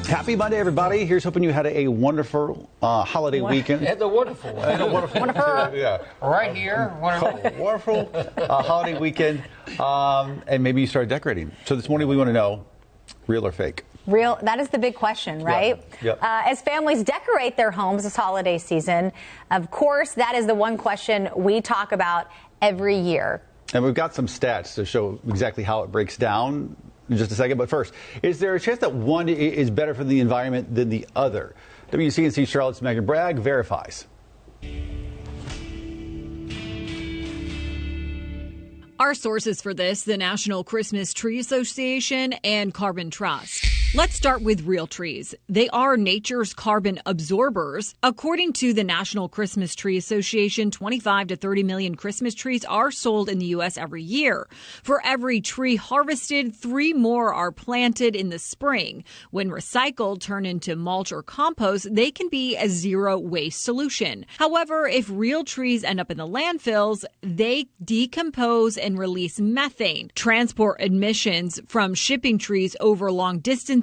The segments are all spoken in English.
Happy Monday, everybody. Here's hoping you had a wonderful holiday weekend. Had the wonderful one. Yeah. Right here. Wonderful holiday weekend. And maybe you started decorating. So this morning we want to know, real or fake? Real, that is the big question, right? Yep. As families decorate their homes this holiday season, of course, that is the one question we talk about every year. And we've got some stats to show exactly how it breaks down in just a second. But first, is there a chance that one is better for the environment than the other? WCNC Charlotte's Megan Bragg verifies. Our sources for this, the National Christmas Tree Association and Carbon Trust. Let's start with real trees. They are nature's carbon absorbers. According to the National Christmas Tree Association, 25 to 30 million Christmas trees are sold in the U.S. every year. For every tree harvested, 3 more are planted in the spring. When recycled, turned into mulch or compost, they can be a zero waste solution. However, if real trees end up in the landfills, they decompose and release methane. Transport emissions from shipping trees over long distances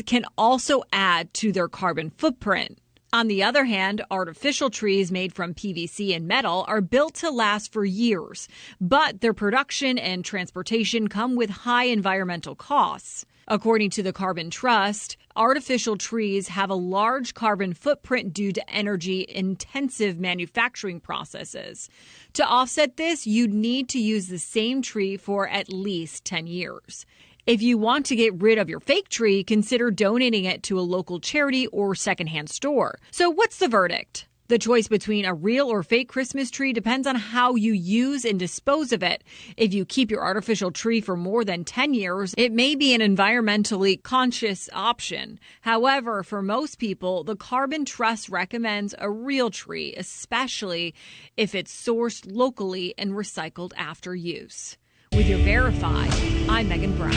can also add to their carbon footprint. On the other hand, artificial trees made from PVC and metal are built to last for years, but their production and transportation come with high environmental costs. According to the Carbon Trust, artificial trees have a large carbon footprint due to energy-intensive manufacturing processes. To offset this, you'd need to use the same tree for at least 10 years. If you want to get rid of your fake tree, consider donating it to a local charity or secondhand store. So what's the verdict? The choice between a real or fake Christmas tree depends on how you use and dispose of it. If you keep your artificial tree for more than 10 years, it may be an environmentally conscious option. However, for most people, the Carbon Trust recommends a real tree, especially if it's sourced locally and recycled after use. With your Verify, I'm Megan Bragg.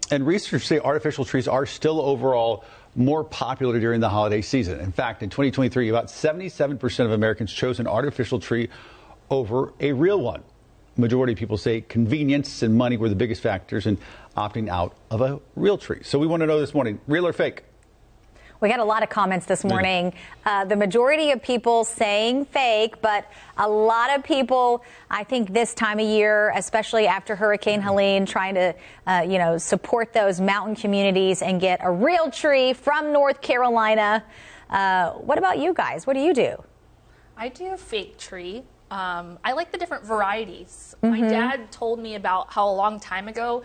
And researchers say artificial trees are still overall more popular during the holiday season. In fact, in 2023, about 77% of Americans chose an artificial tree over a real one. Majority of people say convenience and money were the biggest factors in opting out of a real tree. So we want to know this morning, real or fake? We got a lot of comments this morning. The majority of people saying fake, but a lot of people, I think this time of year, especially after Hurricane Helene, trying to, support those mountain communities and get a real tree from North Carolina. What about you guys? What do you do? I do a fake tree. I like the different varieties. My dad told me about how a long time ago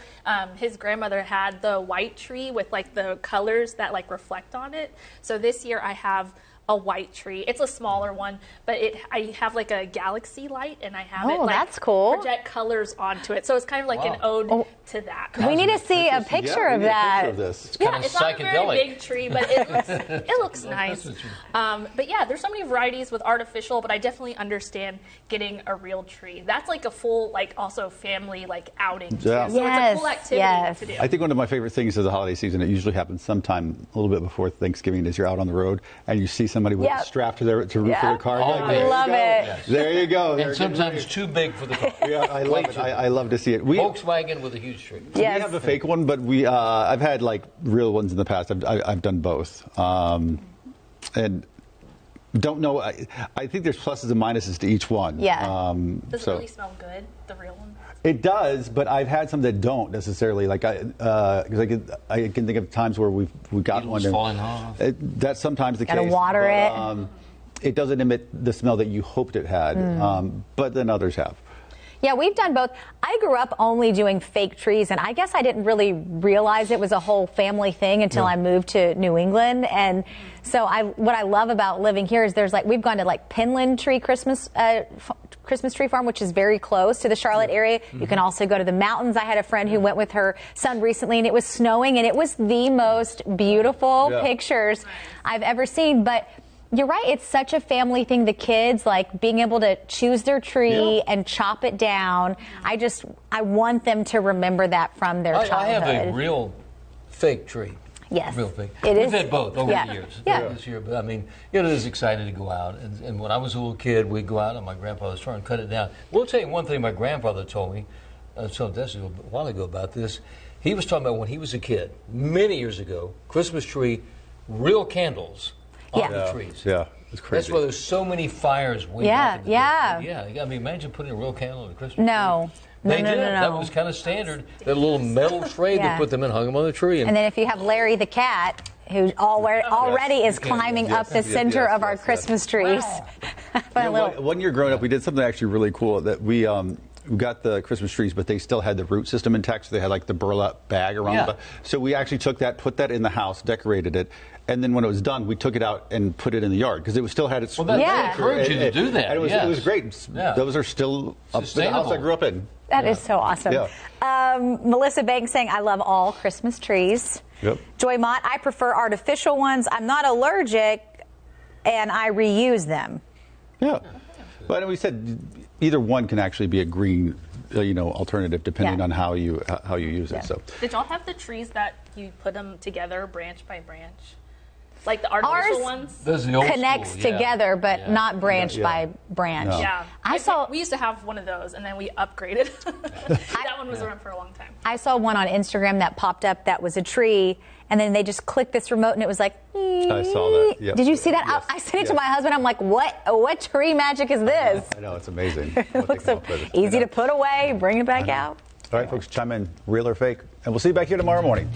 his grandmother had the white tree with like the colors that like reflect on it. So this year I have a white tree. It's a smaller one, but I have like a galaxy light and I have it like that's cool. project colors onto it. So it's kind of like an ode to that. We need to see a picture of that. It's kind of it's psychedelic. not a very big tree, but it looks nice. But yeah, there's so many varieties with artificial, but I definitely understand getting a real tree. That's like a full, like also family like outing. Yeah. So it's a cool activity to do. I think one of my favorite things of the holiday season, it usually happens sometime a little bit before Thanksgiving, is you're out on the road and you see somebody with a strap to roof of their car. I love it. Yes. There you go. And sometimes too big for the car. Yeah, I love it. I love to see it. Volkswagen with a huge tree. Yes. We have a fake one, but I've had like real ones in the past. I've done both, and don't know. I think there's pluses and minuses to each one. Yeah. Does it really smell good, the real one? It does, but I've had some that don't necessarily. Like because I can think of times where we got Needles one. falling off. That's sometimes the case. Gotta water it. It doesn't emit the smell that you hoped it had, but then others have. Yeah, we've done both. I grew up only doing fake trees, and I guess I didn't really realize it was a whole family thing until I moved to New England. And so what I love about living here is we've gone to like Pinland Tree Christmas Tree Farm, which is very close to the Charlotte area. You can also go to the mountains. I had a friend who went with her son recently, and it was snowing, and it was the most beautiful pictures I've ever seen. But you're right. It's such a family thing. The kids, like being able to choose their tree and chop it down. I want them to remember that from their childhood. I have a real fake tree. Yes. Real fake. We've had both over the years. Yeah. This year, but I mean, it is exciting to go out. And when I was a little kid, we'd go out on my grandfather's farm and cut it down. We'll tell you one thing my grandfather told me, I told Desi a while ago about this. He was talking about when he was a kid, many years ago, Christmas tree, real candles on the trees. Yeah, it's crazy. That's why there's so many fires way back in the day. Yeah, I mean, imagine putting a real candle on a Christmas tree. No. They did. That was kind of standard. That little metal tray they put them in, hung them on the tree. And then if you have Larry the cat, who already is climbing up the center of our Christmas trees. Wow. One year growing up, we did something actually really cool that we got the Christmas trees, but they still had the root system intact, so they had like the burlap bag around them. So we actually took that, put that in the house, decorated it, and then when it was done, we took it out and put it in the yard because it still had its. Well, they encourage you to do that. And it was great. Those are still up in the house I grew up in. That is so awesome. Melissa Banks saying, I love all Christmas trees. Yep. Joy Mott, I prefer artificial ones. I'm not allergic, and I reuse them. Yeah. But we said either one can actually be a green, alternative depending on how you use it. So. Did y'all have the trees that you put them together branch by branch? Like the artificial ones? Those are the old connects school, together, but not branch by branch. No. Yeah. We used to have one of those, and then we upgraded. That one was around for a long time. I saw one on Instagram that popped up that was a tree, and then they just clicked this remote, and it was like, I saw that. Yep. Did you see that? Yes. I sent it to my husband. I'm like, what tree magic is this? I know, it's amazing. It looks so easy to put away, bring it back out. All right, folks, chime in, real or fake. And we'll see you back here tomorrow morning.